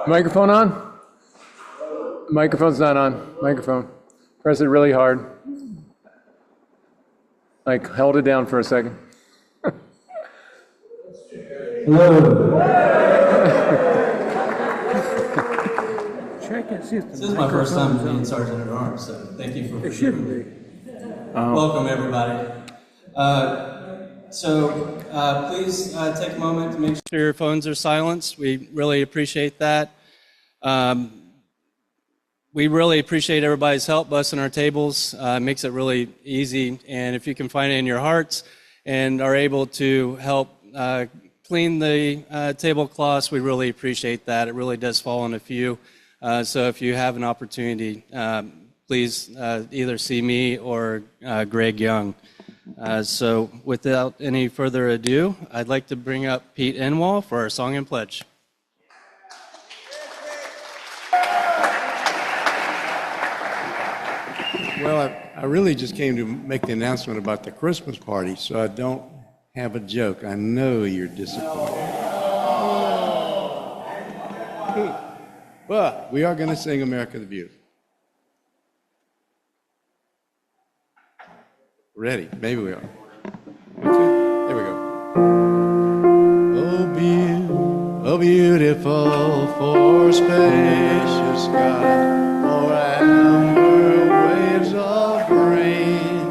Microphone on? Microphone's not on. Microphone. Press it really hard. Like, hold it down for a second. Hello. Check and see if the This is my first time being Sergeant at Arms, so thank you for It shouldn't be. Welcome, everybody. Please take a moment to make sure your phones are silenced. We really appreciate that. We really appreciate everybody's help busting our tables. It makes it really easy. And if you can find it in your hearts and are able to help clean the tablecloths, we really appreciate that. It really does fall on a few. So if you have an opportunity, please either see me or Greg Young. So without any further ado, I'd like to bring up Pete Enwall for our song and pledge. Well, I really just came to make the announcement about the Christmas party, so I don't have a joke. I know you're disappointed. But we are going to sing America the Beautiful. Ready? Maybe we are. Okay, here we go. Oh, beautiful for spacious sky, for amber waves of grain,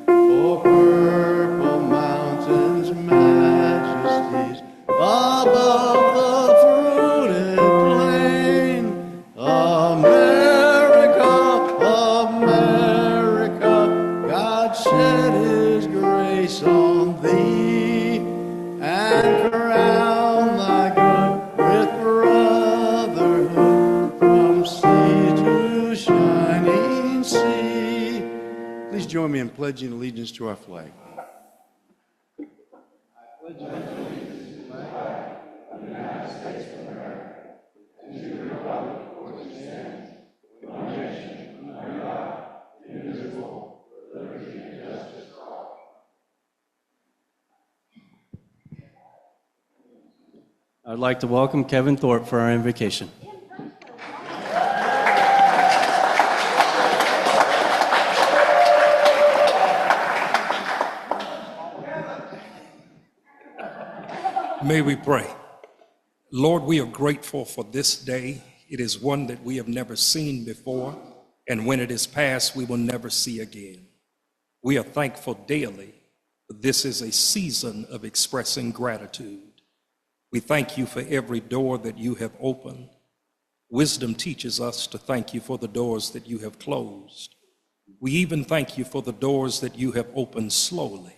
for purple mountains, majesties above the fruited plain. America, America, God shed His grace on thee and crown thy good with brotherhood from sea to shining sea. Please join me in pledging allegiance to our flag. I pledge allegiance to the flag of the United States of America and to the republic for which it stands, one nation, under God, indivisible, with liberty and justice for all. I'd like to welcome Kevin Thorpe for our invocation. May we pray. Lord, we are grateful for this day. It is one that we have never seen before, and when it is past, we will never see again. We are thankful daily, but this is a season of expressing gratitude. We thank you for every door that you have opened. Wisdom teaches us to thank you for the doors that you have closed. We even thank you for the doors that you have opened slowly,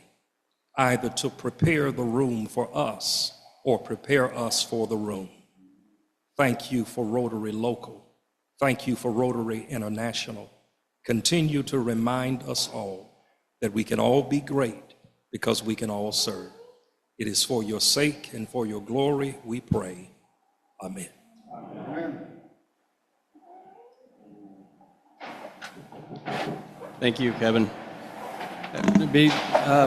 either to prepare the room for us or prepare us for the room. Thank you for Rotary Local. Thank you for Rotary International. Continue to remind us all that we can all be great because we can all serve. It is for your sake and for your glory we pray. Amen. Amen. Thank you, Kevin.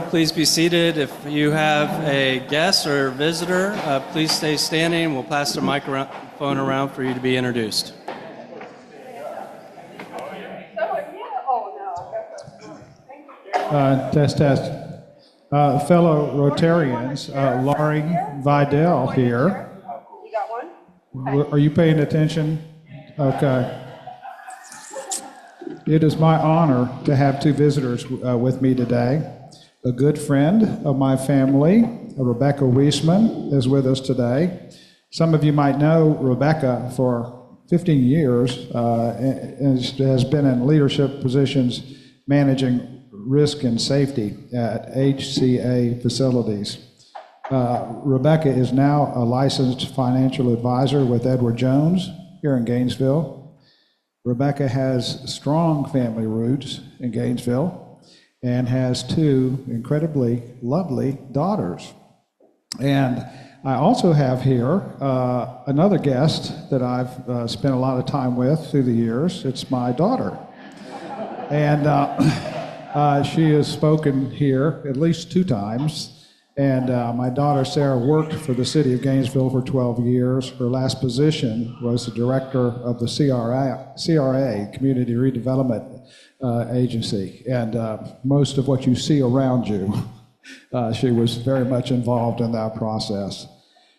Please be seated. If you have a guest or visitor, please stay standing. We'll pass the microphone around for you to be introduced. Test. Fellow Rotarians, Laurie Vidal here. You got one? Are you paying attention? Okay. It is my honor to have two visitors with me today. A good friend of my family, Rebecca Wiesman, is with us today. Some of you might know Rebecca for 15 years and has been in leadership positions managing risk and safety at HCA facilities. Rebecca is now a licensed financial advisor with Edward Jones here in Gainesville. Rebecca has strong family roots in Gainesville and has two incredibly lovely daughters. And I also have here another guest that I've spent a lot of time with through the years. It's my daughter. And she has spoken here at least 2 times And my daughter Sarah worked for the city of Gainesville for 12 years. Her last position was the director of the CRA, Community Redevelopment Agency. And most of what you see around you, she was very much involved in that process.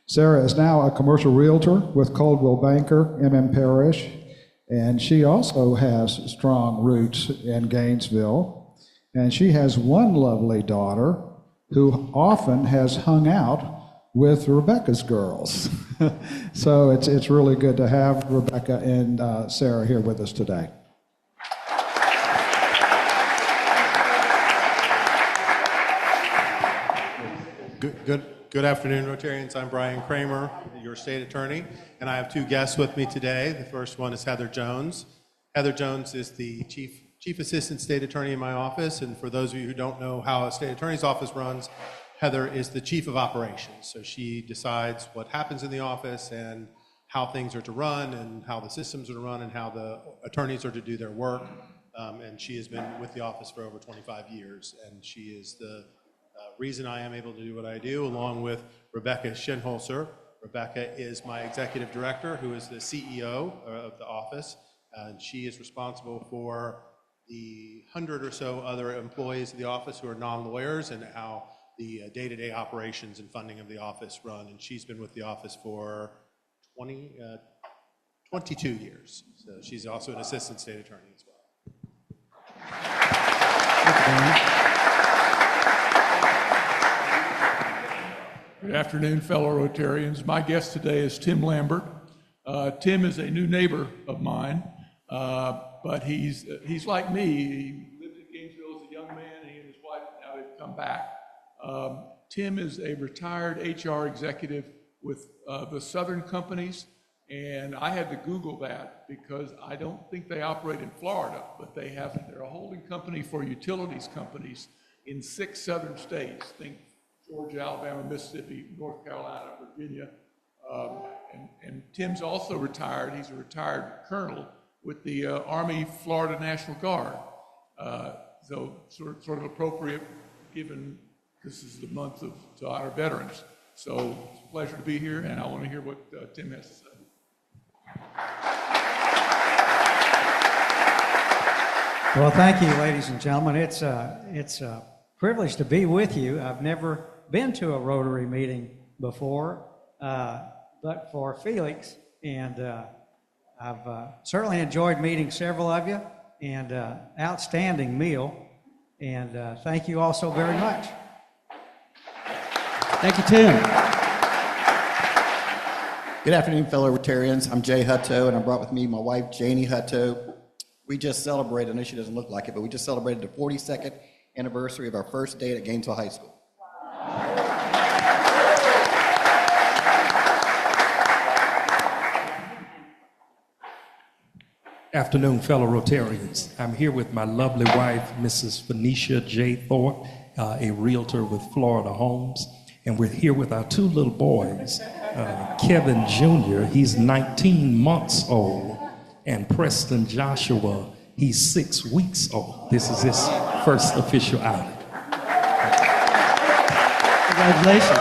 Sarah is now a commercial realtor with Coldwell Banker, M.M. Parrish, and she also has strong roots in Gainesville. And she has one lovely daughter who often has hung out with Rebecca's girls. So it's really good to have Rebecca and Sarah here with us today. Good afternoon, Rotarians. I'm Brian Kramer, your state attorney, and I have two guests with me today. The first one is Heather Jones. Heather Jones is the chief assistant state attorney in my office, and for those of you who don't know how a state attorney's office runs, Heather is the chief of operations. So she decides what happens in the office and how things are to run and how the systems are to run and how the attorneys are to do their work. And she has been with the office for over 25 years, and she is the reason I am able to do what I do, along with Rebecca Schenholzer. Rebecca is my executive director, who is the CEO of the office, and she is responsible for the 100 or so other employees of the office who are non-lawyers and how the day-to-day operations and funding of the office run. And she's been with the office for 22 years. So she's also an assistant state attorney as well. Good afternoon, fellow Rotarians. My guest today is Tim Lambert. Tim is a new neighbor of mine, but he's like me. He lived in Gainesville as a young man, and he and his wife, now they've come back. Tim is a retired HR executive with the Southern companies, and I had to Google that because I don't think they operate in Florida, but they're a holding company for utilities companies in 6 southern states. Think Georgia, Alabama, Mississippi, North Carolina, Virginia. And Tim's also retired. He's a retired colonel with the Army Florida National Guard. So sort of appropriate given this is the month to honor veterans. So it's a pleasure to be here, and I want to hear what Tim has to say. Well, thank you, ladies and gentlemen. It's a privilege to be with you. I've never been to a Rotary meeting before, but for Felix, and I've certainly enjoyed meeting several of you, and outstanding meal, and thank you all so very much. Thank you, Tim. Good afternoon, fellow Rotarians. I'm Jay Hutto, and I brought with me my wife, Janie Hutto. We just celebrated, I know she doesn't look like it, but we just celebrated the 42nd anniversary of our first date at Gainesville High School. Afternoon, fellow Rotarians. I'm here with my lovely wife, Mrs. Phoenicia J. Thorpe, a realtor with Florida Homes. And we're here with our 2 little boys, Kevin Jr., he's 19 months old, and Preston Joshua, he's 6 weeks old. This is his first official outing. Congratulations.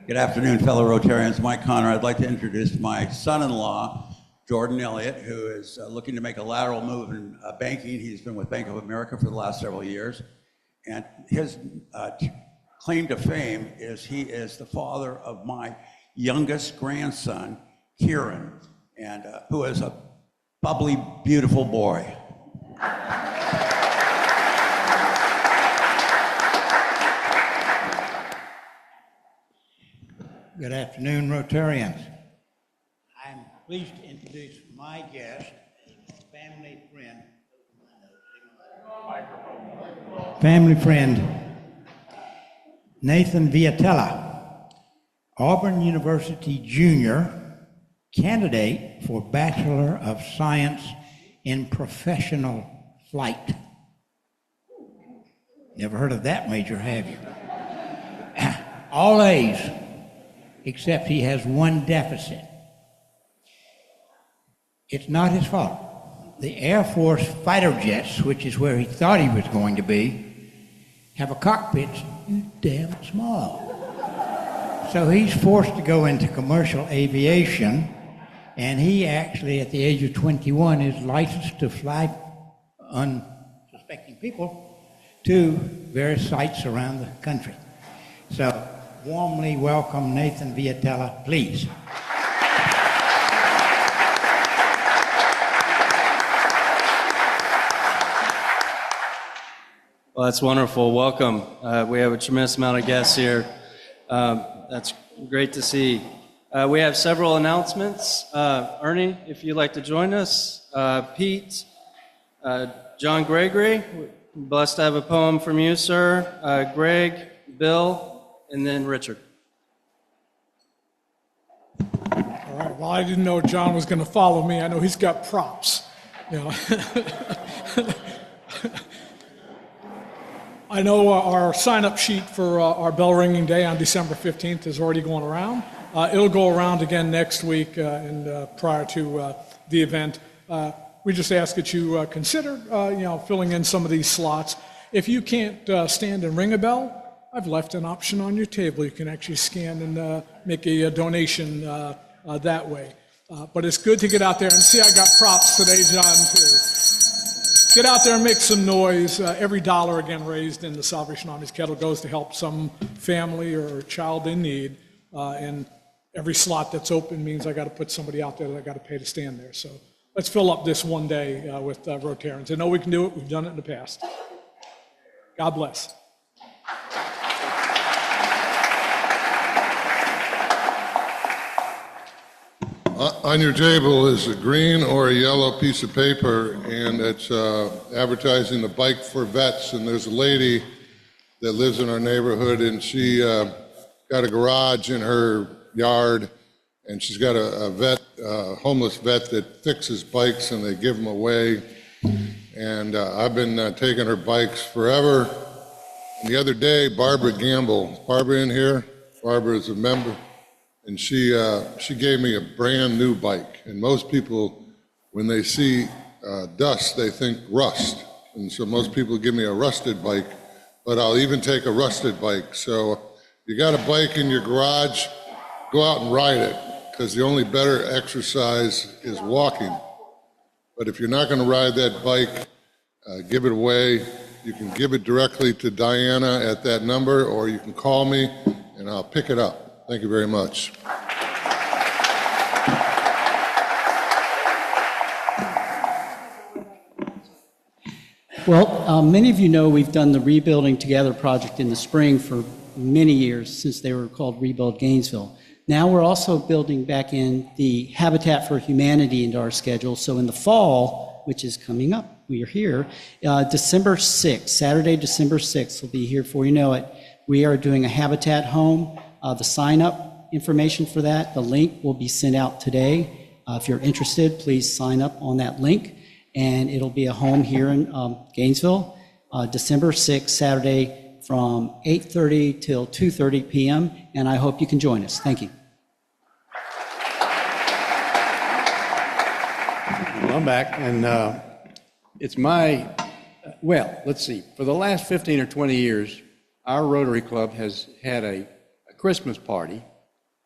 Good afternoon, fellow Rotarians. Mike Connor. I'd like to introduce my son-in-law, Jordan Elliott, who is looking to make a lateral move in banking. He's been with Bank of America for the last several years. And his claim to fame is he is the father of my youngest grandson, Kieran, and who is a bubbly, beautiful boy. Good afternoon, Rotarians. I'm pleased to introduce my guest, a family friend, Nathan Viatella, Auburn University junior, candidate for Bachelor of Science in Professional Flight. Never heard of that major, have you? All A's, except he has one deficit. It's not his fault. the Air Force fighter jets, which is where he thought he was going to be, have a cockpit damn small. So he's forced to go into commercial aviation, and he actually, at the age of 21, is licensed to fly unsuspecting people to various sites around the country. So warmly welcome Nathan Viatella, please. Well, that's wonderful. Welcome. We have a tremendous amount of guests here. That's great to see. We have several announcements. Ernie, if you'd like to join us. Pete, John Gregory, blessed to have a poem from you, sir. Greg, Bill, and then Richard. All right. Well, I didn't know John was going to follow me. I know he's got props. You know. I know our sign-up sheet for our bell ringing day on December 15th is already going around. It'll go around again next week and prior to the event. We just ask that you consider, filling in some of these slots. If you can't stand and ring a bell, I've left an option on your table. You can actually scan and make a donation that way. But it's good to get out there and see I got props today, John, too. Get out there and make some noise. Every dollar, again, raised in the Salvation Army's kettle goes to help some family or child in need. And every slot that's open means I got to put somebody out there that I got to pay to stand there. So let's fill up this one day with Rotarians. I know we can do it. We've done it in the past. God bless. On your table is a green or a yellow piece of paper, and it's advertising the bike for vets. And there's a lady that lives in our neighborhood, and she got a garage in her yard, and she's got a homeless vet that fixes bikes, and they give them away. And I've been taking her bikes forever. And the other day, Barbara Gamble, is Barbara in here? Barbara is a member. And she gave me a brand new bike. And most people, when they see dust, they think rust. And so most people give me a rusted bike, but I'll even take a rusted bike. So you got a bike in your garage, go out and ride it, because the only better exercise is walking. But if you're not going to ride that bike, give it away. You can give it directly to Diana at that number, or you can call me and I'll pick it up. Thank you very much. Well, many of you know we've done the Rebuilding Together project in the spring for many years, since they were called Rebuild Gainesville. Now we're also building back in the Habitat for Humanity into our schedule. So in the fall, which is coming up, we are here, December 6th, Saturday, December 6th, will be here before you know it. We are doing a Habitat home. The sign-up information for that, the link will be sent out today. If you're interested, please sign up on that link. And it'll be a home here in Gainesville, December 6th, Saturday, from 8:30 till 2:30 p.m. And I hope you can join us. Thank you. Well, I'm back, and it's let's see. For the last 15 or 20 years, our Rotary Club has had a Christmas party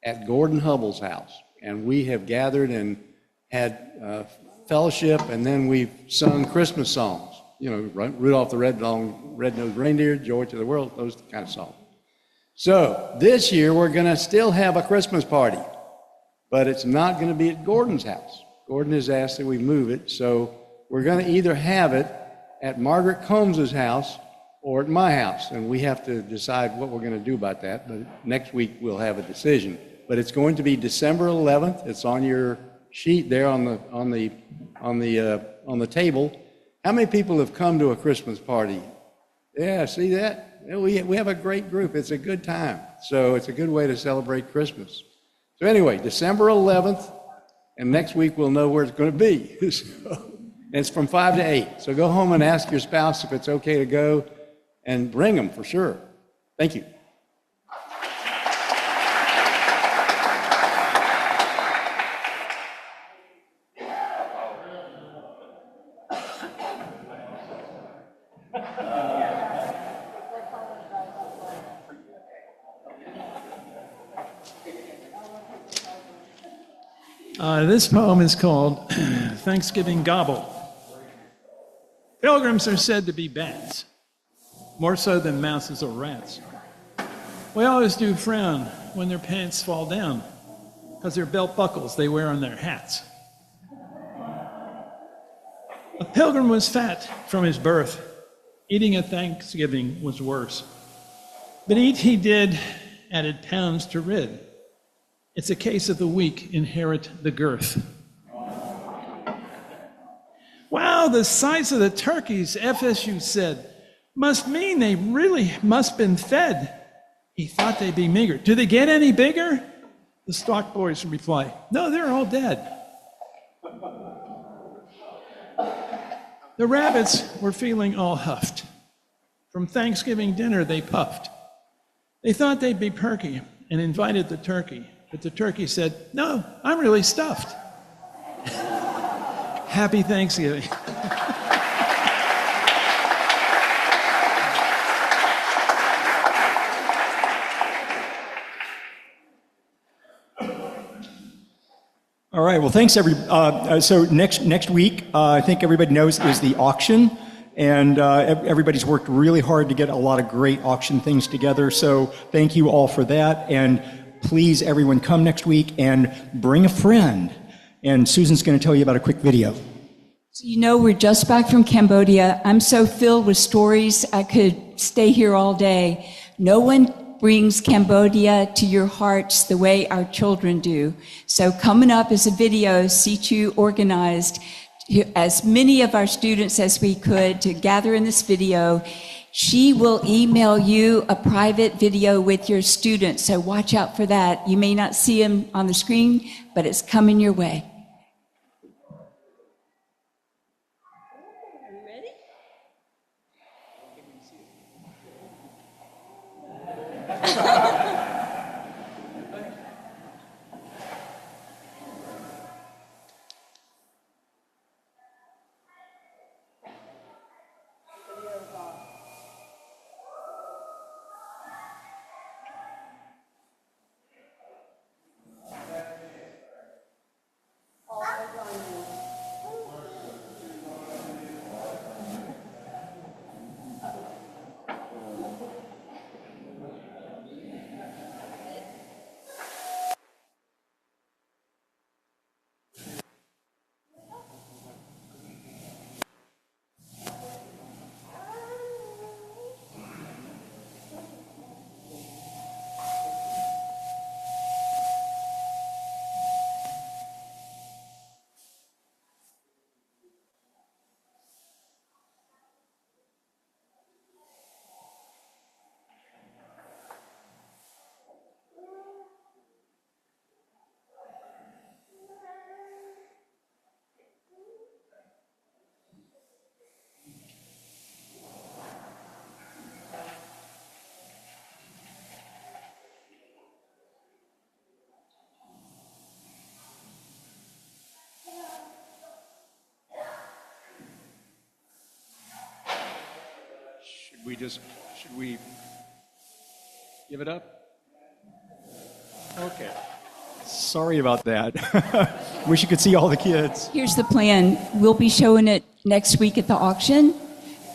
at Gordon Hubble's house, and we have gathered and had fellowship, and then we've sung Christmas songs. You know, Rudolph the Red-Nosed Reindeer, Joy to the World, those kind of songs. So this year we're going to still have a Christmas party, but it's not going to be at Gordon's house. Gordon has asked that we move it, so we're going to either have it at Margaret Combs's house or at my house, and we have to decide what we're going to do about that. But next week we'll have a decision. But it's going to be December 11th. It's on your sheet there on the table. How many people have come to a Christmas party? Yeah, see that? We have a great group. It's a good time. So it's a good way to celebrate Christmas. So anyway, December 11th, and next week we'll know where it's going to be. And it's from 5 to 8. So go home and ask your spouse if it's okay to go, and bring them for sure. Thank you. This poem is called Thanksgiving Gobble. Pilgrims are said to be bats, more so than mouses or rats. We always do frown when their pants fall down, because they're belt buckles they wear on their hats. A pilgrim was fat from his birth. Eating at Thanksgiving was worse. But eat he did, added pounds to rid. It's a case of the weak inherit the girth. Wow, the size of the turkeys, FSU said, must mean they really must been fed. He thought they'd be meager. Do they get any bigger? The stock boys reply, no, they're all dead. The rabbits were feeling all huffed. From Thanksgiving dinner, they puffed. They thought they'd be perky and invited the turkey, but the turkey said, no, I'm really stuffed. Happy Thanksgiving. All right, well, thanks, so next week, I think everybody knows, is the auction, and everybody's worked really hard to get a lot of great auction things together, so thank you all for that, and please, everyone, come next week and bring a friend, and Susan's going to tell you about a quick video. So you know, we're just back from Cambodia. I'm so filled with stories, I could stay here all day. No one brings Cambodia to your hearts the way our children do. So coming up is a video, Situ organized as many of our students as we could to gather in this video. She will email you a private video with your students, so watch out for that. You may not see them on the screen, but it's coming your way. Should we give it up? Okay. Sorry about that. Wish you could see all the kids. Here's the plan. We'll be showing it next week at the auction,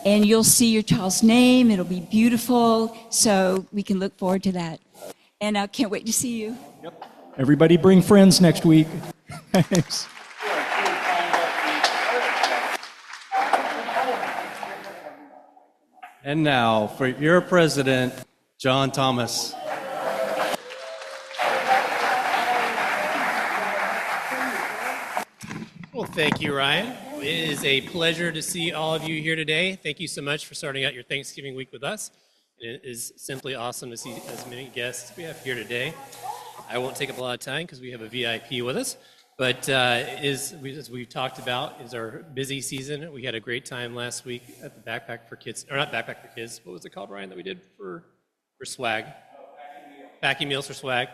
and you'll see your child's name. It'll be beautiful, so we can look forward to that. And I can't wait to see you. Yep. Everybody bring friends next week. Thanks. And now, for your president, John Thomas. Well, thank you, Ryan. It is a pleasure to see all of you here today. Thank you so much for starting out your Thanksgiving week with us. It is simply awesome to see as many guests as we have here today. I won't take up a lot of time because we have a VIP with us. But as we've talked about, is our busy season. We had a great time last week at the Backpack for Kids, or not Backpack for Kids. What was it called, Ryan, that we did for swag? Packing meals for swag.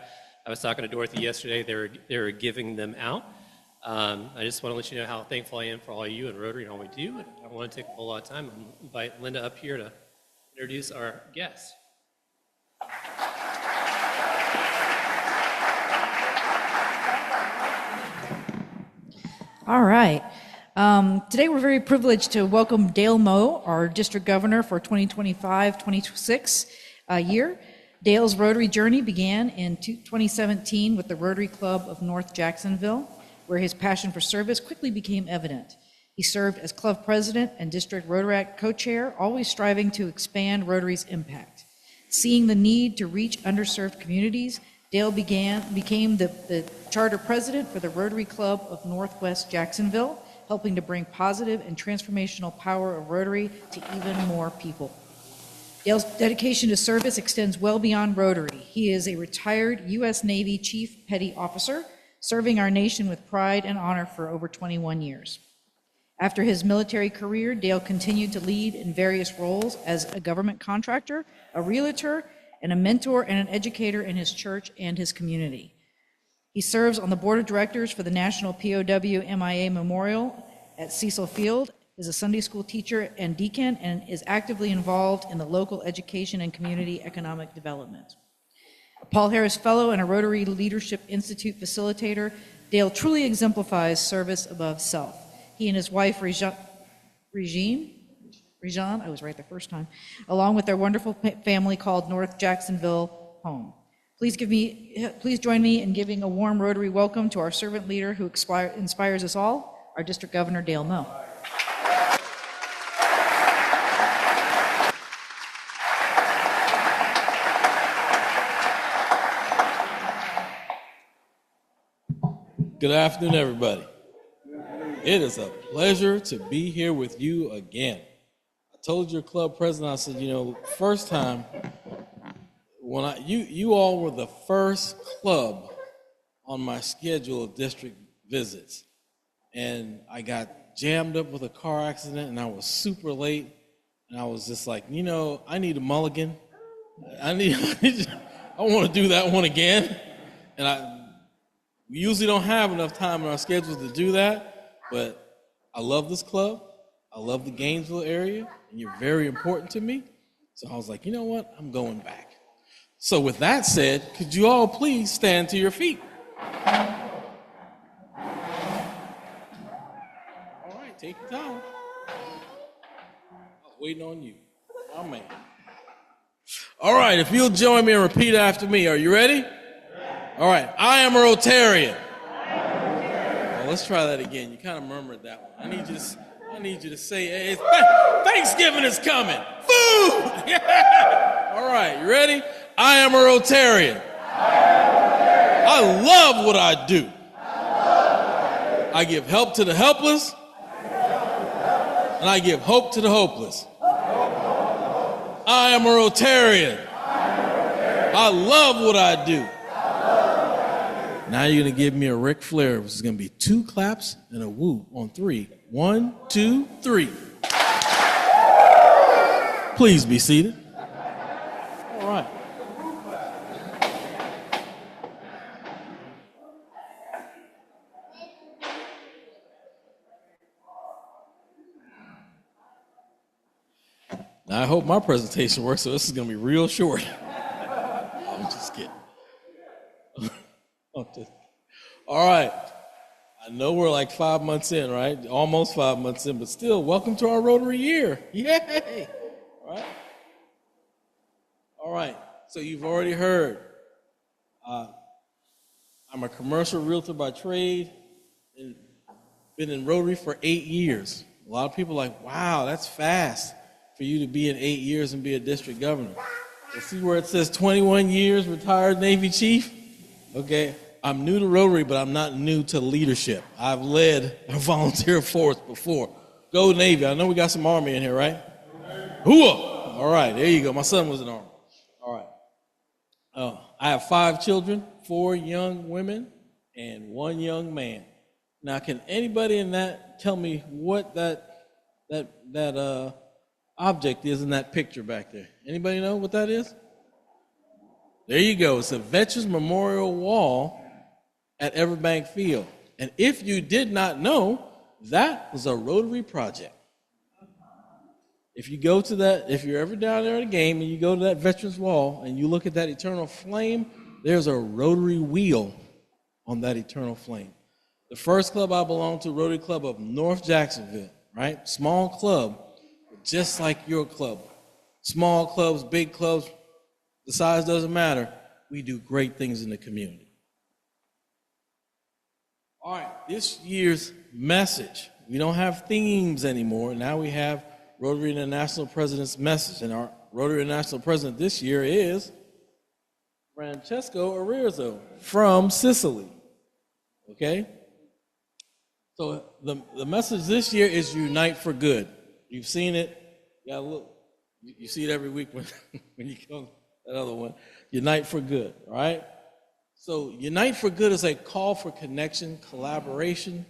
I was talking to Dorothy yesterday. They were giving them out. I just want to let you know how thankful I am for all of you and Rotary and all we do. And I don't want to take a whole lot of time. I'm invite Linda up here to introduce our guests. All right. Today we're very privileged to welcome Dale Moe, our district governor for 2025-26 year. Dale's Rotary journey began in 2017 with the Rotary Club of North Jacksonville, where his passion for service quickly became evident. He served as club president and district Rotaract co-chair, always striving to expand Rotary's impact. Seeing the need to reach underserved communities, Dale became the charter president for the Rotary Club of Northwest Jacksonville, helping to bring positive and transformational power of Rotary to even more people. Dale's dedication to service extends well beyond Rotary. He is a retired U.S. Navy Chief Petty Officer, serving our nation with pride and honor for over 21 years. After his military career, Dale continued to lead in various roles as a government contractor, a realtor, and a mentor and an educator in his church and his community. He serves on the board of directors for the National POW MIA Memorial at Cecil Field, is a Sunday school teacher and deacon, and is actively involved in the local education and community economic development. A Paul Harris Fellow and a Rotary Leadership Institute facilitator, Dale truly exemplifies service above self. He and his wife, Regine, I was right the first time, along with their wonderful family called North Jacksonville Home. Please join me in giving a warm Rotary welcome to our servant leader who inspires us all, our District Governor, Dale Moe. Good afternoon, everybody. It is a pleasure to be here with you again. I told your club president, I said, first time, when you all were the first club on my schedule of district visits, and I got jammed up with a car accident, and I was super late, and I was just like, I need a mulligan. I want to do that one again, and we usually don't have enough time in our schedules to do that, but I love this club. I love the Gainesville area, and you're very important to me. So I was like, you know what? I'm going back. So with that said, could you all please stand to your feet? All right, take your time. I was waiting on you. Oh, man. All right, if you'll join me and repeat after me. Are you ready? All right. I am a Rotarian. Well, let's try that again. You kind of murmured that one. I need you to say, hey, Thanksgiving is coming. Food! Yeah! All right, you ready? I am a Rotarian. I love what I do. I give help to the helpless, and I give hope to the hopeless. I am a Rotarian. I love what I do. Now you're going to give me a Ric Flair, which is going to be 2 claps and a whoop on 3. 1, 2, 3. Please be seated. All right. Now I hope my presentation works, so this is going to be real short. I'm just kidding. All right. I know we're like 5 months in, right? Almost 5 months in, but still, welcome to our Rotary year. Yay! All right. All right. So you've already heard. I'm a commercial realtor by trade and been in Rotary for 8 years. A lot of people are like, wow, that's fast for you to be in 8 years and be a district governor. You see where it says 21 years, retired Navy chief? Okay. I'm new to Rotary, but I'm not new to leadership. I've led a volunteer force before. Go Navy. I know we got some Army in here, right? Hooah! All right, there you go. My son was in Army. All right. I have 5 children, 4 young women, and 1 young man. Now, can anybody in that tell me what that object is in that picture back there? Anybody know what that is? There you go. It's a Veterans Memorial Wall at Everbank Field. And if you did not know, that was a Rotary project. If you go to that, if you're ever down there at a game and you go to that Veterans Wall and you look at that eternal flame, there's a Rotary wheel on that eternal flame. The first club I belonged to, Rotary Club of North Jacksonville, right? Small club, just like your club. Small clubs, big clubs, the size doesn't matter. We do great things in the community. All right, this year's message. We don't have themes anymore. Now we have Rotary International President's message. And our Rotary International President this year is Francesco Arezzo from Sicily. Okay? So the message this year is Unite for Good. You've seen it. You gotta look. You see it every week when you come, that other one. Unite for Good, all right? So Unite for Good is a call for connection, collaboration,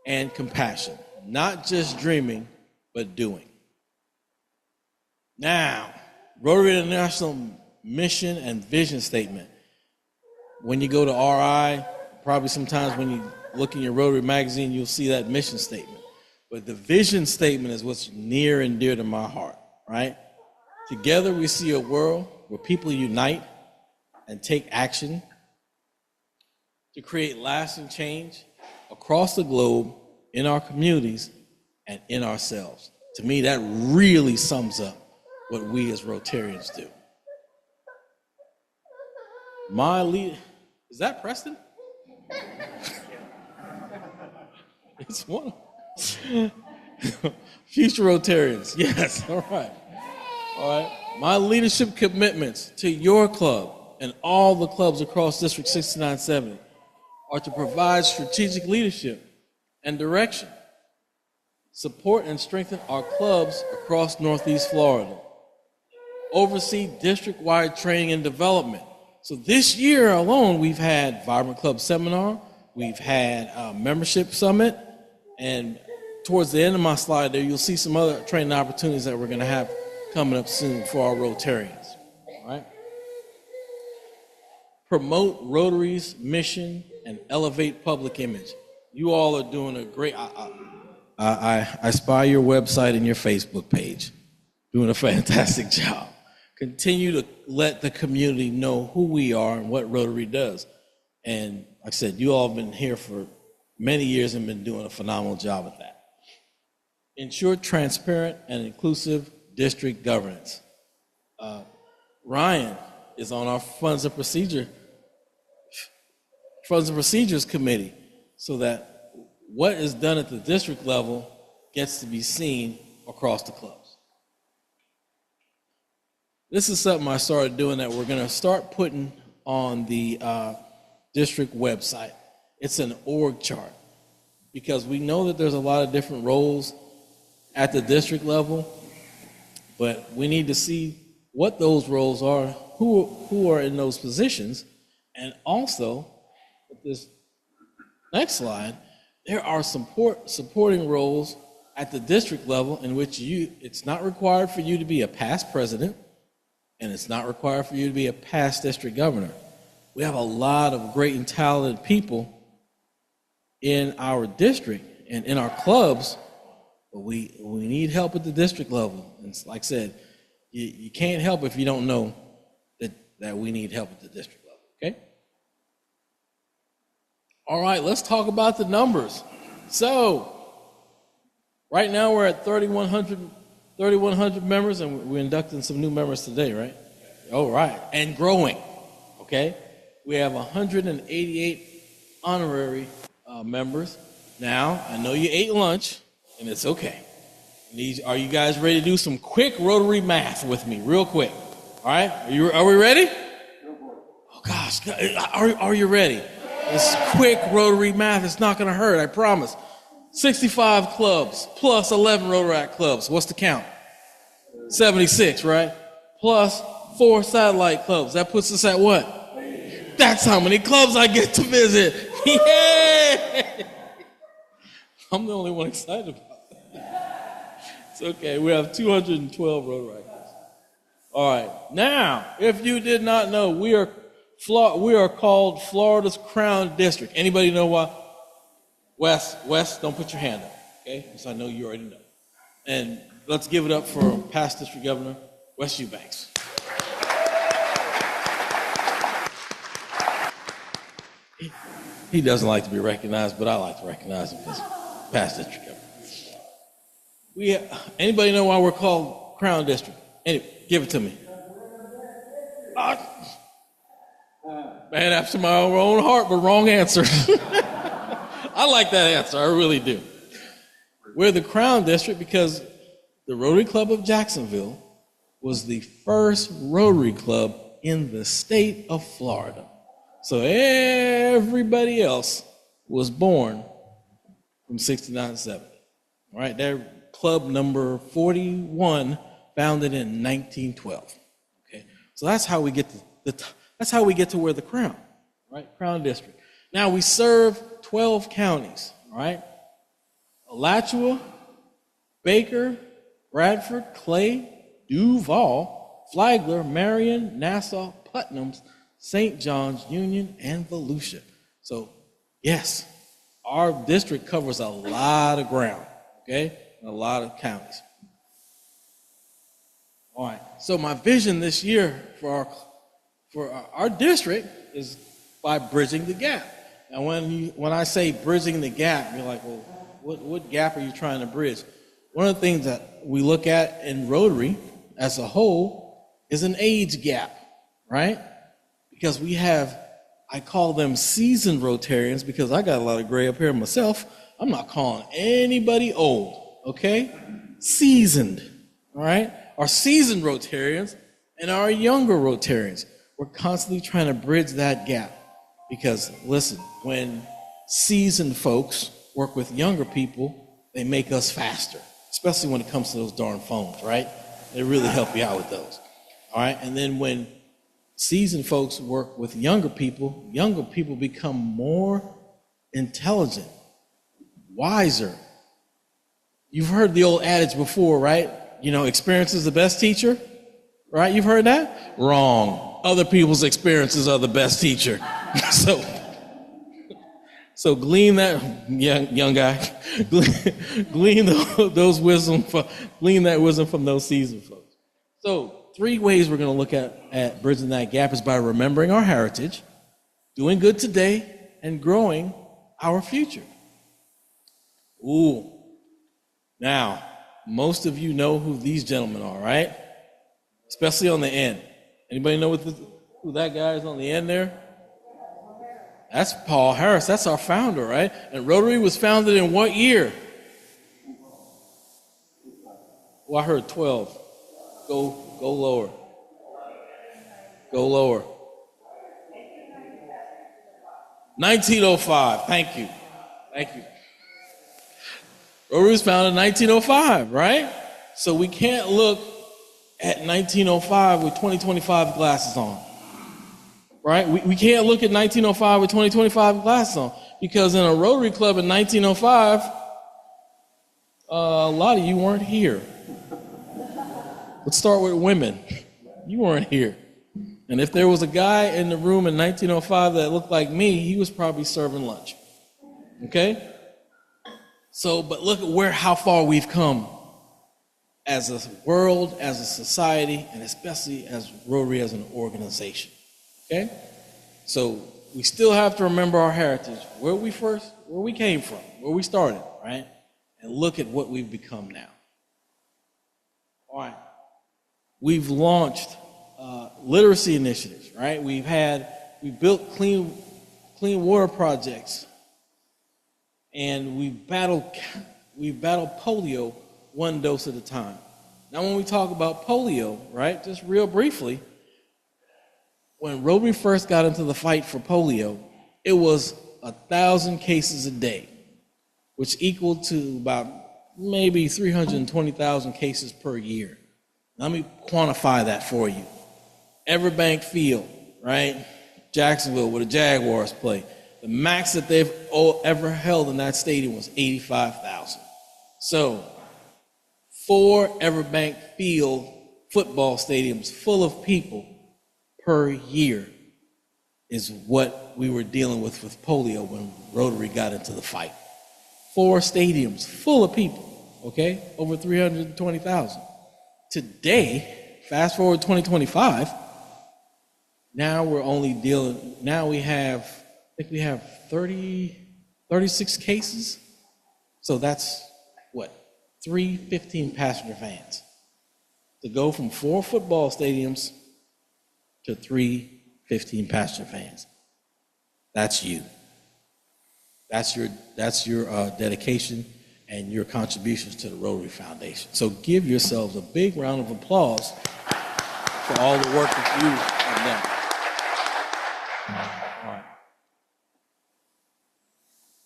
and compassion. Not just dreaming, but doing. Now, Rotary International mission and vision statement. When you go to RI, probably sometimes when you look in your Rotary magazine, you'll see that mission statement. But the vision statement is what's near and dear to my heart, right? Together we see a world where people unite and take action to create lasting change across the globe, in our communities, and in ourselves. To me, that really sums up what we as Rotarians do. My lead, is that Preston? It's one. Future Rotarians, yes, all right. All right. My leadership commitments to your club and all the clubs across District 6970 are to provide strategic leadership and direction, support and strengthen our clubs across Northeast Florida, oversee district-wide training and development. So this year alone, we've had Vibrant Club Seminar, we've had a membership summit, and towards the end of my slide there, you'll see some other training opportunities that we're going to have coming up soon for our Rotarians. All right? Promote Rotary's mission and elevate public image. You all are doing a great, I spy your website and your Facebook page, doing a fantastic job. Continue to let the community know who we are and what Rotary does. And like I said, you all have been here for many years and been doing a phenomenal job at that. Ensure transparent and inclusive district governance. Ryan is on our Funds and Procedures Committee, so that what is done at the district level gets to be seen across the clubs. This is something I started doing that we're going to start putting on the district website. It's an org chart, because we know that there's a lot of different roles at the district level, but we need to see what those roles are, who are in those positions, and also, with this next slide, there are supporting roles at the district level in which it's not required for you to be a past president, and it's not required for you to be a past district governor. We have a lot of great and talented people in our district and in our clubs, but we need help at the district level. And like I said, you can't help if you don't know that we need help at the district level, okay? All right, let's talk about the numbers. So, right now we're at 3,100 members, and we're inducting some new members today, right? All right, and growing, okay? We have 188 honorary members. Now, I know you ate lunch, and it's okay. Are you guys ready to do some quick Rotary math with me, real quick? All right, are we ready? Oh gosh, are you ready? It's quick Rotary math. It's not going to hurt, I promise. 65 clubs plus 11 Rotaract clubs. What's the count? 76, right? Plus 4 satellite clubs. That puts us at what? That's how many clubs I get to visit. Yay! I'm the only one excited about that. It's okay. We have 212 Rotaract clubs. All right. Now, if you did not know, we are called Florida's Crown District. Anybody know why? Wes, don't put your hand up, okay? Because I know you already know. And let's give it up for past district governor, Wes Eubanks. He doesn't like to be recognized, but I like to recognize him because past district governor. Anybody know why we're called Crown District? Give it to me. Man after my own heart, but wrong answer. I like that answer, I really do. We're the Crown District because the Rotary Club of Jacksonville was the first Rotary Club in the state of Florida. So everybody else was born from 69 to 70. All right, they're club number 41, founded in 1912. Okay, so that's how we get to wear the crown, right? Crown District. Now we serve 12 counties, all right? Alachua, Baker, Bradford, Clay, Duval, Flagler, Marion, Nassau, Putnam, St. John's, Union, and Volusia. So, yes, our district covers a lot of ground, okay? And a lot of counties. All right, so my vision this year for our district is by bridging the gap. And when I say bridging the gap, you're like, well, what gap are you trying to bridge? One of the things that we look at in Rotary as a whole is an age gap, right? Because we have, I call them seasoned Rotarians because I got a lot of gray up here myself. I'm not calling anybody old, okay? Seasoned, all right? Our seasoned Rotarians and our younger Rotarians. We're constantly trying to bridge that gap because, listen, when seasoned folks work with younger people, they make us faster, especially when it comes to those darn phones, right? They really help you out with those, all right? And then when seasoned folks work with younger people become more intelligent, wiser. You've heard the old adage before, right? You know, experience is the best teacher, right? You've heard that? Wrong. Other people's experiences are the best teacher. So glean that, young guy, glean that wisdom from those seasoned folks. So 3 ways we're going to look at bridging that gap is by remembering our heritage, doing good today, and growing our future. Ooh. Now, most of you know who these gentlemen are, right? Especially on the end. Anybody know who that guy is on the end there? That's Paul Harris. That's our founder, right? And Rotary was founded in what year? Well, I heard 12. Go lower. Go lower. 1905. Thank you. Rotary was founded in 1905, right? So we can't look at 1905 with 2025 glasses on, right? We can't look at 1905 with 2025 glasses on because in a Rotary Club in 1905, a lot of you weren't here. Let's start with women. You weren't here. And if there was a guy in the room in 1905 that looked like me, he was probably serving lunch. Okay? So, but look at how far we've come as a world, as a society, and especially as Rotary as an organization. Okay? So we still have to remember our heritage, where we came from, where we started, right? And look at what we've become now. All right. We've launched literacy initiatives, right? We built clean water projects, and we battled polio one dose at a time. Now, when we talk about polio, right, just real briefly, when Rotary first got into the fight for polio, it was 1,000 cases a day, which equaled to about maybe 320,000 cases per year. Let me quantify that for you. Everbank Field, right? Jacksonville, where the Jaguars play. The max that they've ever held in that stadium was 85,000. So, 4 Everbank Field football stadiums full of people per year is what we were dealing with polio when Rotary got into the fight. 4 stadiums full of people, okay? Over 320,000. Today, fast forward 2025, now we have think we have 36 cases. So that's what? 3 15-passenger vans. To go from 4 football stadiums to 3 15-passenger vans. That's you. That's your dedication and your contributions to the Rotary Foundation. So give yourselves a big round of applause for all the work that you have done. All right.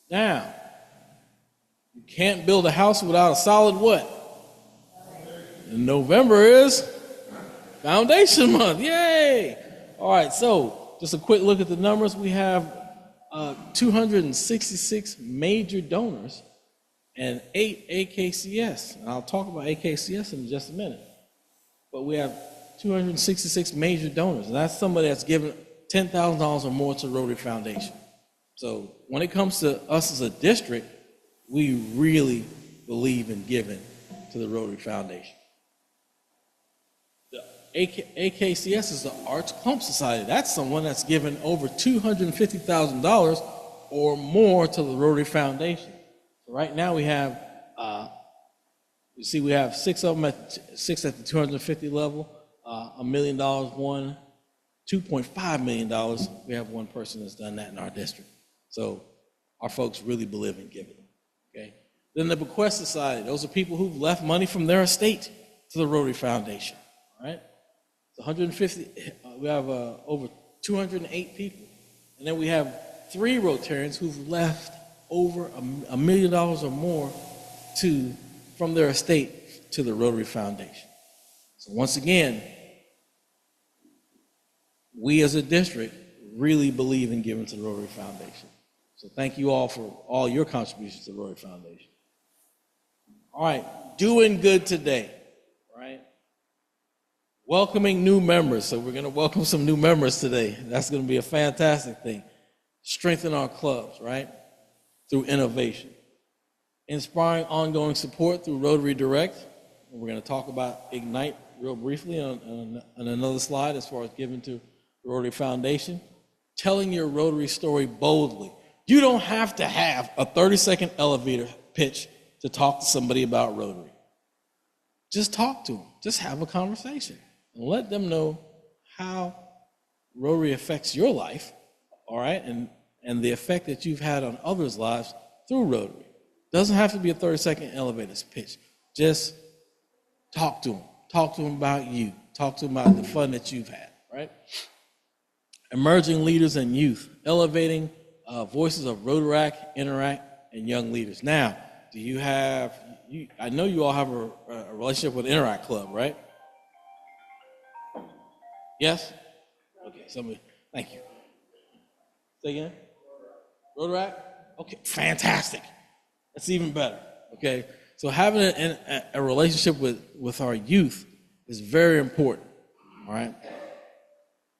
Now, you can't build a house without a solid what? And November is Foundation Month. Yay! All right, so just a quick look at the numbers. We have 266 major donors and 8 AKCS. And I'll talk about AKCS in just a minute. But we have 266 major donors. And that's somebody that's given $10,000 or more to Rotary Foundation. So when it comes to us as a district, we really believe in giving to the Rotary Foundation. The AKCS is the Arts Clump Society. That's someone that's given over $250,000 or more to the Rotary Foundation. So right now we have, we have 6 of them six at the 250 level, $1 million one, $2.5 million. We have one person that's done that in our district. So our folks really believe in giving. Okay. Then the Bequest Society. Those are people who've left money from their estate to the Rotary Foundation. All right. 150. We have over 208 people, and then we have 3 Rotarians who've left over $1 million or more from their estate to the Rotary Foundation. So once again, we as a district really believe in giving to the Rotary Foundation. So thank you all for all your contributions to the Rotary Foundation. All right, doing good today, right? Welcoming new members. So we're going to welcome some new members today. That's going to be a fantastic thing. Strengthen our clubs, right? Through innovation. Inspiring ongoing support through Rotary Direct. We're going to talk about Ignite real briefly on another slide as far as giving to the Rotary Foundation. Telling your Rotary story boldly. You don't have to have a 30-second elevator pitch to talk to somebody about Rotary. Just talk to them. Just have a conversation. And let them know how Rotary affects your life, all right, and the effect that you've had on others' lives through Rotary. Doesn't have to be a 30-second elevator pitch. Just talk to them. Talk to them about you. Talk to them about the fun that you've had, right? Emerging leaders and youth. Elevating voices of Rotaract, Interact, and young leaders. Now, do you have, I know you all have a relationship with Interact Club, right? Yes? Okay, somebody, thank you. Say again? Rotaract? Okay, fantastic. That's even better, okay? So having a relationship with our youth is very important, all right?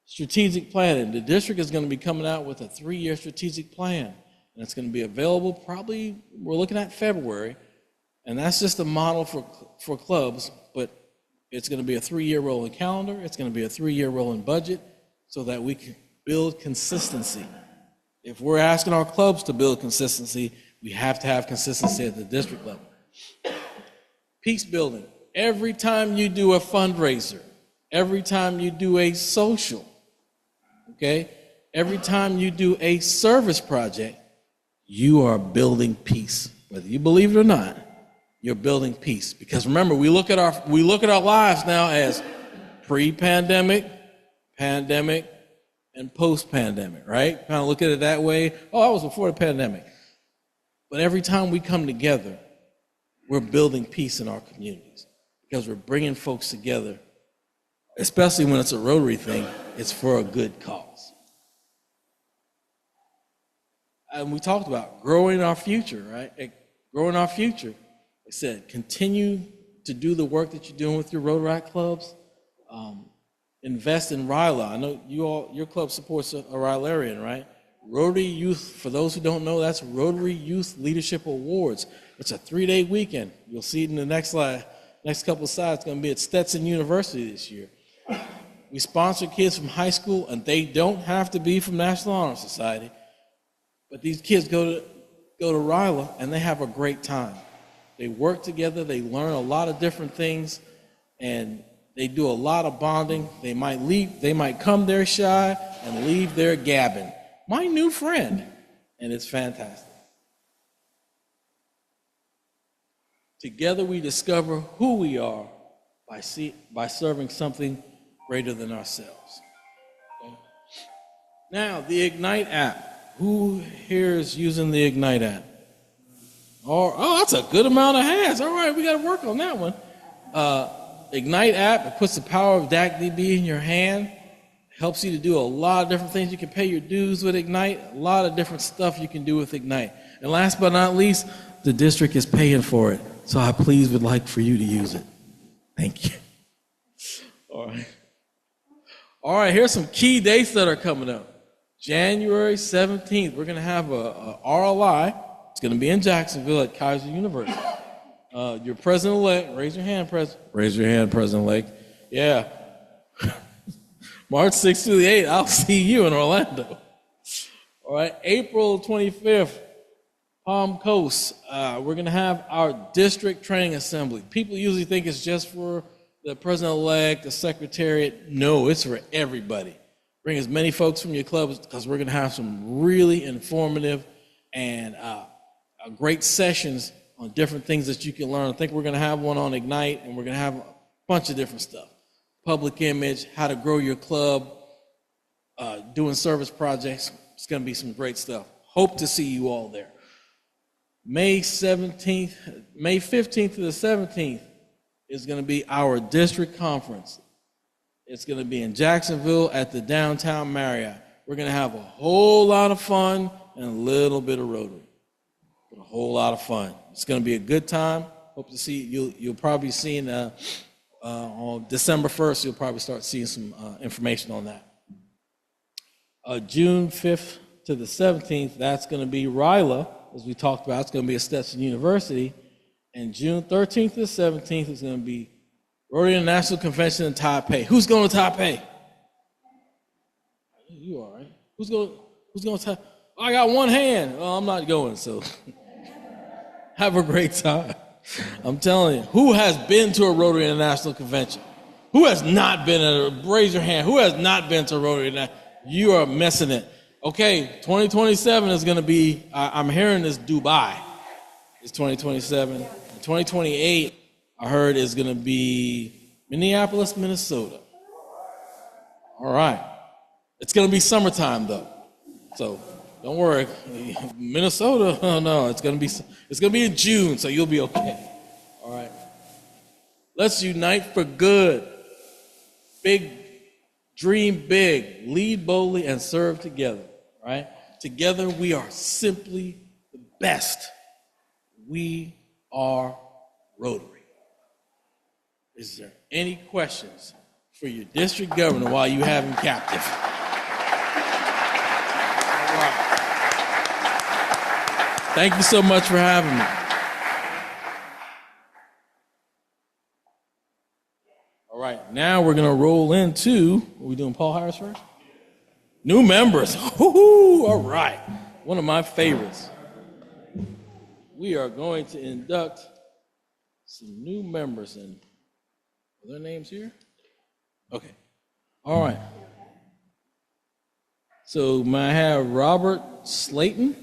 Strategic planning. The district is going to be coming out with a 3-year strategic plan, and it's going to be available probably, we're looking at February, and that's just a model for clubs, but it's going to be a 3-year rolling calendar. It's going to be a 3-year rolling budget so that we can build consistency. If we're asking our clubs to build consistency, we have to have consistency at the district level. Peace building. Every time you do a fundraiser, every time you do a social, okay, every time you do a service project, you are building peace. Whether you believe it or not, you're building peace. Because remember, we look at our lives now as pre-pandemic, pandemic, and post-pandemic, right? Kind of look at it that way. Oh, that was before the pandemic. But every time we come together, we're building peace in our communities because we're bringing folks together, especially when it's a Rotary thing, it's for a good cause. And we talked about growing our future, right? Growing our future. I said, continue to do the work that you're doing with your Rotaract clubs. Invest in RILA. I know your club supports a RILarian, right? Rotary Youth, for those who don't know, that's Rotary Youth Leadership Awards. It's a 3-day weekend. You'll see it in the next slide. Next couple of slides, it's going to be at Stetson University this year. We sponsor kids from high school, and they don't have to be from National Honor Society. But these kids go to Ryla and they have a great time. They work together, they learn a lot of different things, and they do a lot of bonding. They might come there shy and leave there gabbing. My new friend, and it's fantastic. Together we discover who we are by serving something greater than ourselves. Okay? Now, the Ignite app. Who here is using the Ignite app? Oh, that's a good amount of hands. All right, we got to work on that one. Ignite app, it puts the power of DAC-DB in your hand. Helps you to do a lot of different things. You can pay your dues with Ignite. A lot of different stuff you can do with Ignite. And last but not least, the district is paying for it. So I please would like for you to use it. Thank you. All right, here's some key dates that are coming up. January 17th, we're going to have a RLI. It's going to be in Jacksonville at Kaiser University. Your president-elect, raise your hand, president-elect. Yeah. March 6th through the 8th, I'll see you in Orlando. All right, April 25th, Palm Coast. We're going to have our district training assembly. People usually think it's just for the president-elect, the secretariat. No, it's for everybody. Bring as many folks from your clubs because we're going to have some really informative and great sessions on different things that you can learn. I think we're going to have one on Ignite, and we're going to have a bunch of different stuff. Public image, how to grow your club, doing service projects. It's going to be some great stuff. Hope to see you all there. May 15th to the 17th is going to be our district conference. It's going to be in Jacksonville at the Downtown Marriott. We're going to have a whole lot of fun and a little bit of Rotary. A whole lot of fun. It's going to be a good time. Hope to see you. You'll probably see on December 1st, you'll probably start seeing some information on that. June 5th to the 17th, that's going to be Ryla, as we talked about. It's going to be at Stetson University. And June 13th to the 17th is going to be Rotary International Convention in Taipei. Who's going to Taipei? You are, right? Who's going to Taipei? I got one hand. Well, I'm not going, so have a great time. I'm telling you, who has been to a Rotary International Convention? Who has not been raise your hand. Who has not been to a Rotary International? You are missing it. Okay, 2027 is going to be, I'm hearing this Dubai. It's 2027. 2028, I heard, is going to be Minneapolis, Minnesota. All right. It's going to be summertime, though. So don't worry. Minnesota, oh no, it's going to be in June, so you'll be okay. All right. Let's unite for good. Dream big, lead boldly, and serve together, right? Together we are simply the best. We are Rotary. Is there any questions for your district governor while you have him captive? All right. Thank you so much for having me. All right, now we're going to roll into, are we doing Paul Harris first? New members. Woo-hoo, all right. One of my favorites. We are going to induct some new members. And are their names here? Okay. All right. So may I have Robert Slayton?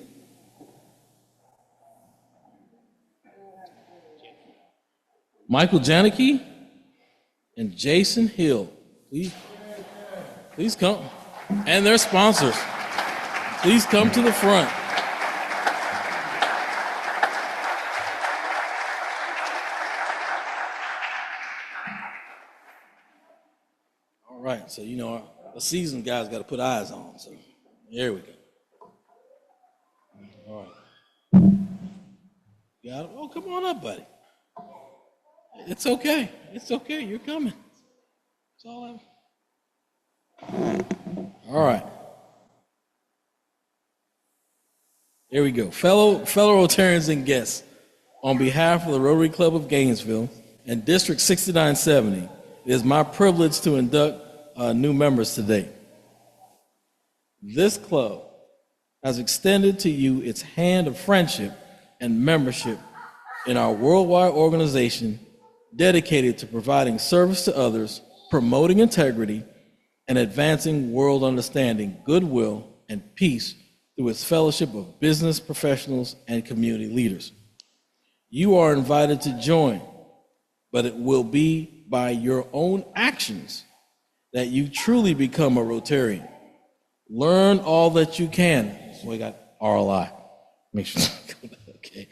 Michael Janicki? And Jason Hill. Please come. And their sponsors. Please come to the front. All right, so you know, a seasoned guy's got to put eyes on. So here we go. All right. Got it? Oh, come on up, buddy. It's okay. It's okay. You're coming. It's all right. All right. Here we go. Fellow Rotarians and guests, on behalf of the Rotary Club of Gainesville and District 6970, it is my privilege to induct new members today. This club has extended to you its hand of friendship and membership in our worldwide organization dedicated to providing service to others, promoting integrity, and advancing world understanding, goodwill, and peace through its fellowship of business professionals and community leaders. You are invited to join, but it will be by your own actions that you truly become a Rotarian. Learn all that you can. So we got RLI. Make sure. Okay.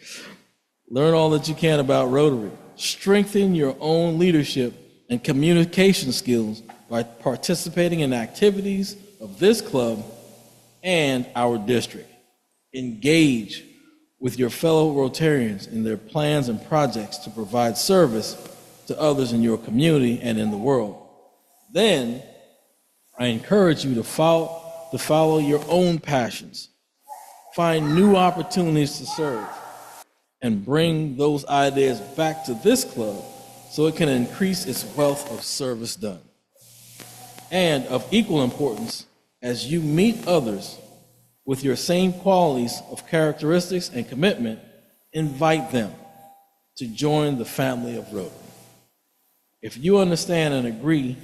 Learn all that you can about Rotary. Strengthen your own leadership and communication skills by participating in activities of this club and our district. Engage with your fellow Rotarians in their plans and projects to provide service to others in your community and in the world. Then, I encourage you to follow your own passions, find new opportunities to serve, and bring those ideas back to this club so it can increase its wealth of service done. And of equal importance, as you meet others with your same qualities of characteristics and commitment, invite them to join the family of Rotary. If you understand and agree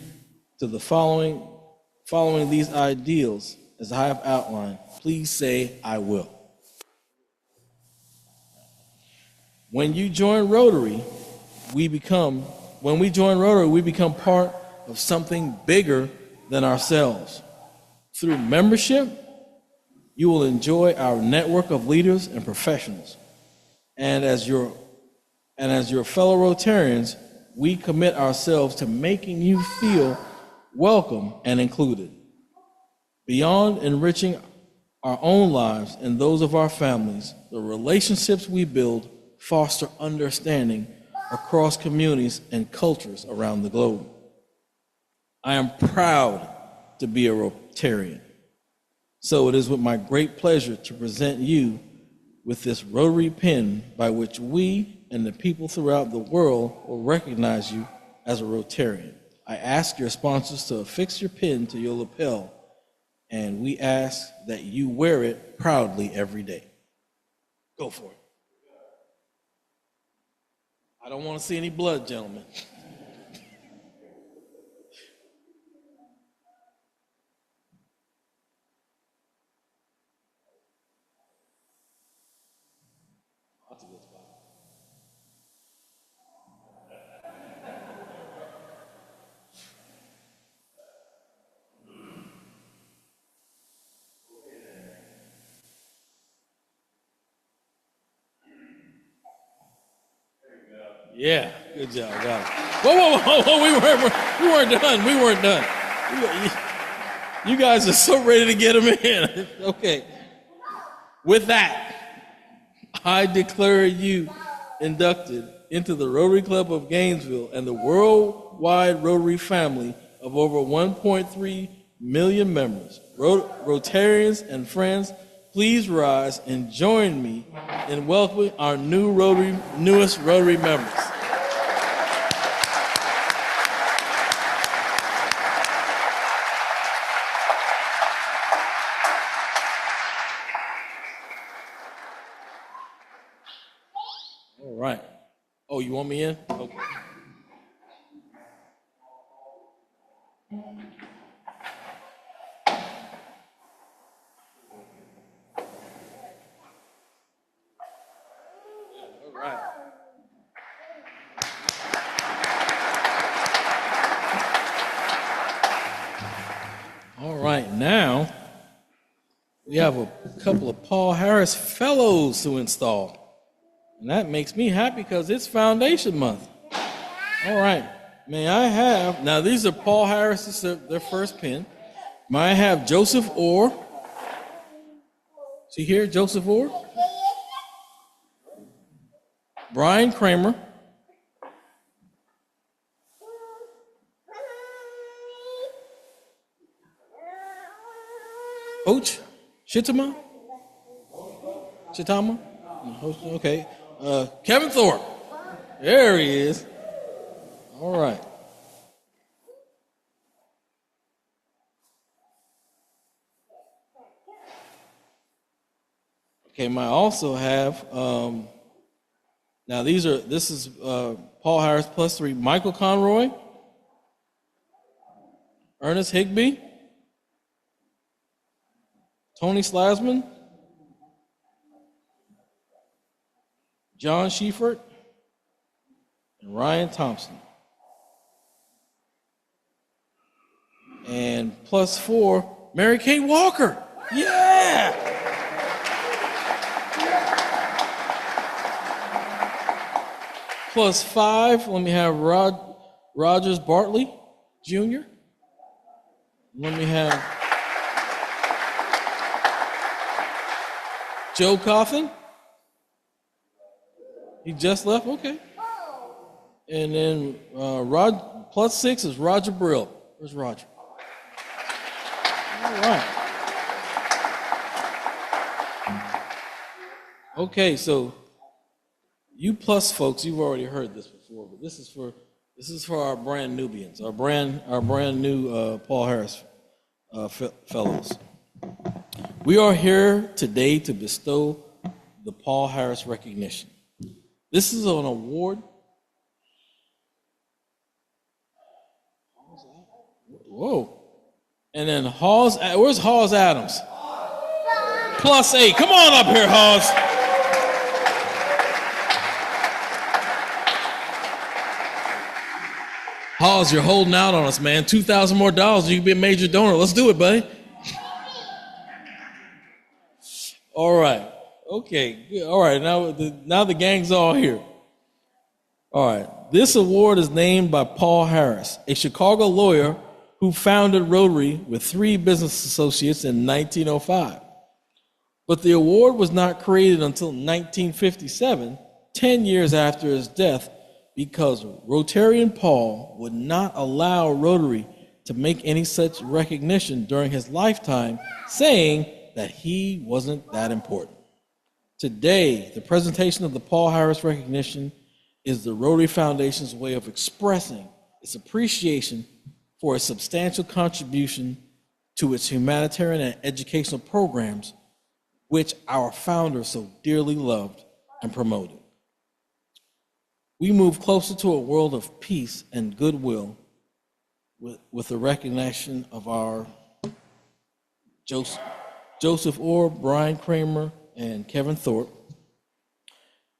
to the following these ideals as I have outlined, please say, I will. When we join Rotary, we become part of something bigger than ourselves. Through membership, you will enjoy our network of leaders and professionals. And as your fellow Rotarians, we commit ourselves to making you feel welcome and included. Beyond enriching our own lives and those of our families, the relationships we build foster understanding across communities and cultures around the globe. I am proud to be a Rotarian. So it is with my great pleasure to present you with this Rotary pin by which we and the people throughout the world will recognize you as a Rotarian. I ask your sponsors to affix your pin to your lapel, and we ask that you wear it proudly every day. Go for it. I don't want to see any blood, gentlemen. Yeah, good job, got it. Whoa, we weren't done. You guys are so ready to get them in. Okay. With that, I declare you inducted into the Rotary Club of Gainesville and the worldwide Rotary family of over 1.3 million members. Rotarians and friends, please rise and join me in welcoming our newest Rotary members. All right. Oh, you want me in? Okay. All right. All right, now we have a couple of Paul Harris Fellows to install. And that makes me happy because it's Foundation Month. All right, may I have, now these are Paul Harris's, their first pin. May I have Joseph Orr? See here, Joseph Orr? Brian Kramer. Coach Shitama? Okay. Kevin Thorpe. There he is. All right. Okay, might also have, now this is Paul Harris plus 3, Michael Conroy, Ernest Higbee, Tony Slasman, John Schiefert, and Ryan Thompson. And plus 4, Mary Kate Walker. Yeah! Plus 5, let me have Rogers Bartley Jr. Let me have Joe Coffin. He just left? Okay. And then plus 6 is Roger Brill. Where's Roger? All right. Okay, so you plus folks, you've already heard this before, but this is for our brand Nubians, our brand new Paul Harris fellows. We are here today to bestow the Paul Harris recognition. This is an award. Whoa. And then where's Hawes Adams? Plus 8. Come on up here, Hawes. Hawes, you're holding out on us, man. $2,000 more, you can be a major donor. Let's do it, buddy. All right. Okay. Good. All right. Now the gang's all here. All right. This award is named by Paul Harris, a Chicago lawyer who founded Rotary with 3 business associates in 1905. But the award was not created until 1957, 10 years after his death, because Rotarian Paul would not allow Rotary to make any such recognition during his lifetime, saying that he wasn't that important. Today, the presentation of the Paul Harris recognition is the Rotary Foundation's way of expressing its appreciation for a substantial contribution to its humanitarian and educational programs, which our founder so dearly loved and promoted. We move closer to a world of peace and goodwill with the recognition of our Joseph Orr, Brian Kramer, and Kevin Thorpe.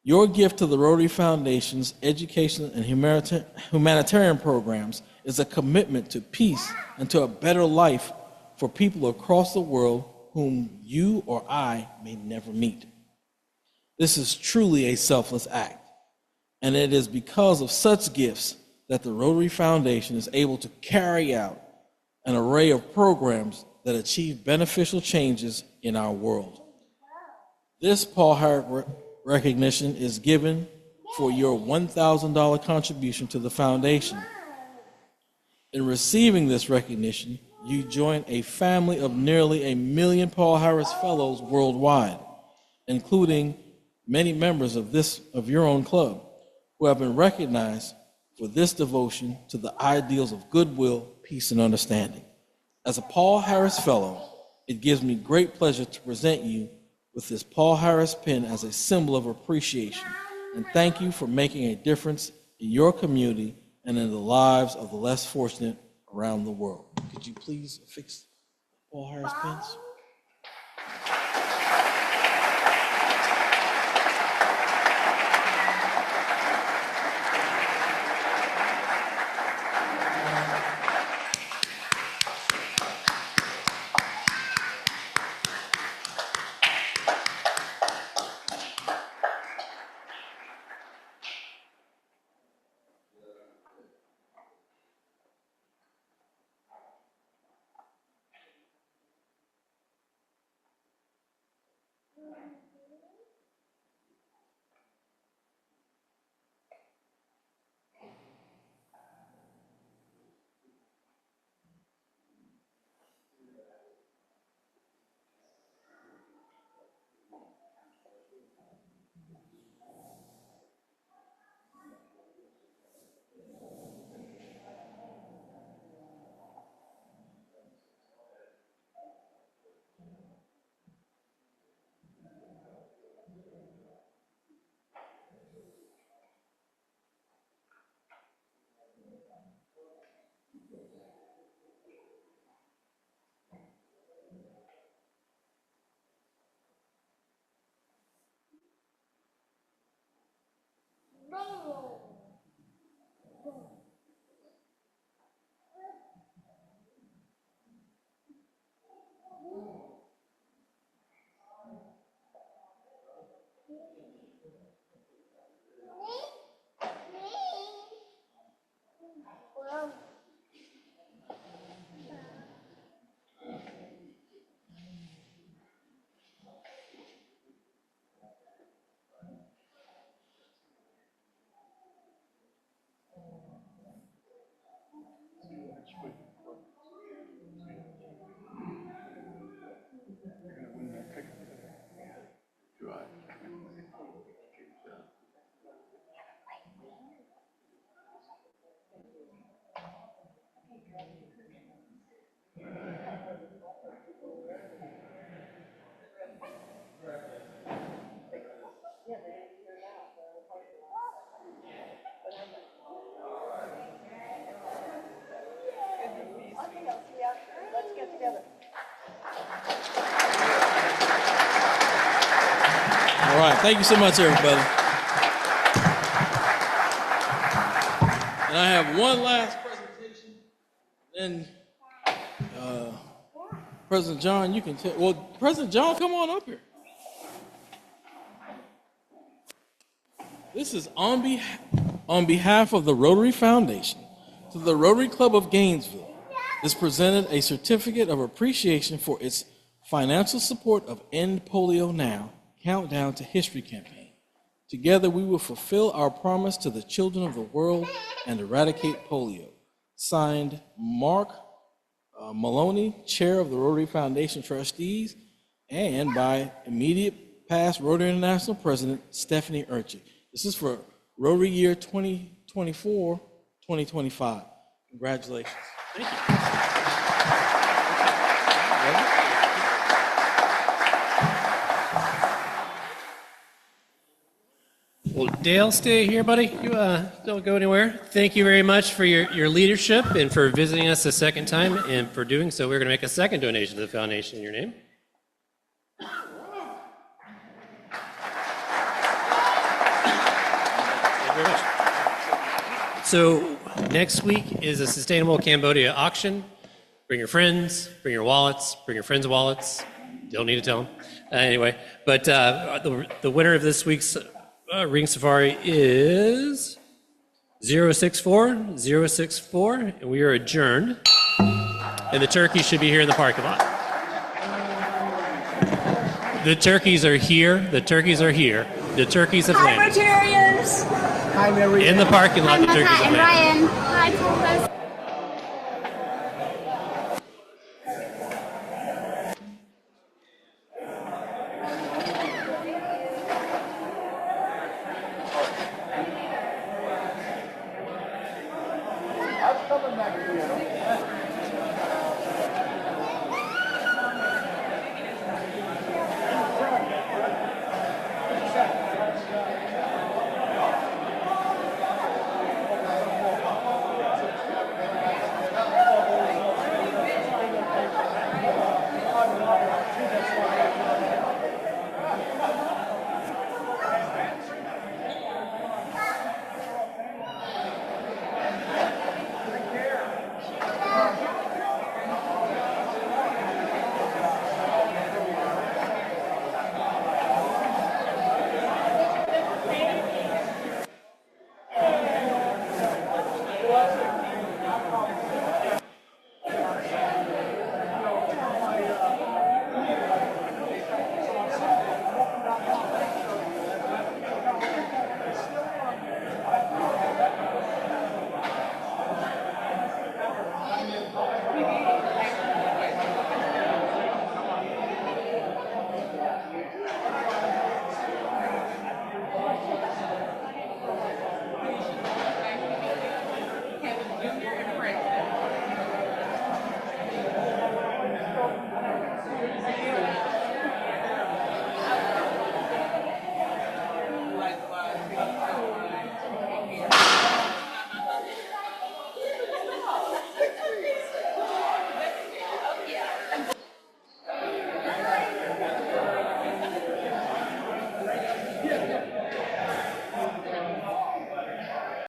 Your gift to the Rotary Foundation's education and humanitarian programs is a commitment to peace and to a better life for people across the world whom you or I may never meet. This is truly a selfless act, and it is because of such gifts that the Rotary Foundation is able to carry out an array of programs that achieve beneficial changes in our world. This Paul Harris recognition is given for your $1,000 contribution to the foundation. In receiving this recognition, you join a family of nearly 1 million Paul Harris Fellows worldwide, including many members of your own club, who have been recognized for this devotion to the ideals of goodwill, peace, and understanding. As a Paul Harris Fellow, it gives me great pleasure to present you with this Paul Harris pin as a symbol of appreciation, and thank you for making a difference in your community and in the lives of the less fortunate around the world. Could you please fix Paul Harris pins? All right. Thank you so much, everybody. And I have one last presentation. Then, President John, you can tell. Well, President John, come on up here. This is on behalf of the Rotary Foundation to the Rotary Club of Gainesville. Is presented a certificate of appreciation for its financial support of End Polio Now, Countdown to History campaign. Together we will fulfill our promise to the children of the world and eradicate polio. Signed, Mark Maloney, Chair of the Rotary Foundation Trustees, and by immediate past Rotary International President Stephanie Urchik. This is for Rotary year 2024-2025. Congratulations. Thank you. Well, Dale, stay here, buddy. You don't go anywhere. Thank you very much for your leadership and for visiting us a second time. And for doing so, we're going to make a second donation to the foundation in your name. Thank you very much. So next week is a Sustainable Cambodia auction. Bring your friends, bring your wallets, bring your friends' wallets. Don't need to tell them. Anyway, but the winner of this week's Ring Safari is 064064, and we are adjourned. And the turkeys should be here in the parking lot. The turkeys are here. The turkeys are here. The turkeys have landed. Hi, Rotarians. In the parking lot, the turkeys have landed. Ryan. Hi, Thomas.